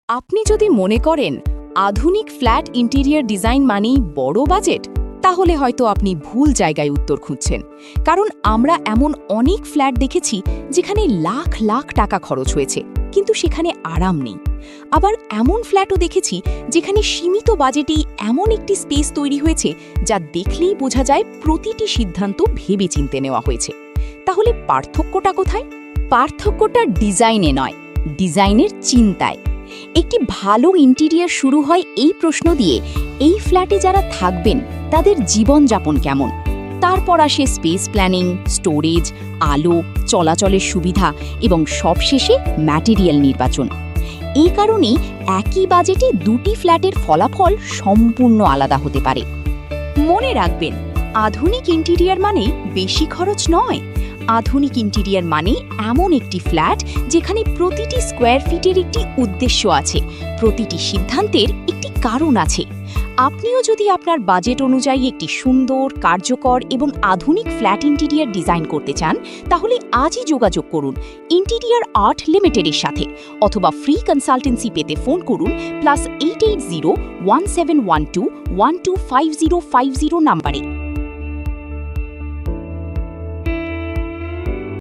আপনি যদি মনে করেন আধুনিক ফ্ল্যাট ইন্টেরিয়র ডিজাইন মানেই বড় বাজেট, তাহলে হয়তো আপনি ভুল জায়গায় উত্তর খুঁজছেন। কারণ আমরা এমন অনেক ফ্ল্যাট দেখেছি যেখানে লাখ লাখ টাকা খরচ হয়েছে, কিন্তু সেখানে আরাম নেই। আবার এমন ফ্ল্যাটও দেখেছি যেখানে সীমিত বাজেটেই এমন একটি স্পেস তৈরি হয়েছে যা দেখলেই বোঝা যায় প্রতিটি সিদ্ধান্ত ভেবে চিন্তে নেওয়া হয়েছে। তাহলে পার্থক্যটা কোথায়? পার্থক্যটা ডিজাইনে নয়, ডিজাইনের চিন্তায়। একটি ভালো ইন্টেরিয়র শুরু হয় এই প্রশ্ন দিয়ে, এই ফ্ল্যাটে যারা থাকবেন তাদের জীবনযাপন কেমন। তারপর আসে স্পেস প্ল্যানিং, স্টোরেজ, আলো, চলাচলের সুবিধা এবং সবশেষে ম্যাটেরিয়াল নির্বাচন। এই কারণেই একই বাজেটে দুটি ফ্ল্যাটের ফলাফল সম্পূর্ণ আলাদা হতে পারে। মনে রাখবেন, আধুনিক ইন্টেরিয়র মানে বেশি খরচ নয়। আধুনিক ইন্টেরিয়র মানে এমন একটি ফ্ল্যাট যেখানে প্রতিটি স্কোয়ার ফিটের একটি উদ্দেশ্য আছে, প্রতিটি সিদ্ধান্তের একটি কারণ আছে। আপনিও যদি আপনার বাজেট অনুযায়ী একটি সুন্দর, কার্যকর এবং আধুনিক ফ্ল্যাট ইন্টেরিয়র ডিজাইন করতে চান, তাহলে আজই যোগাযোগ করুন ইন্টেরিয়র আর্ট লিমিটেডের সাথে, অথবা ফ্রি কনসালটেন্সি পেতে ফোন করুন +880171212505 নাম্বারে।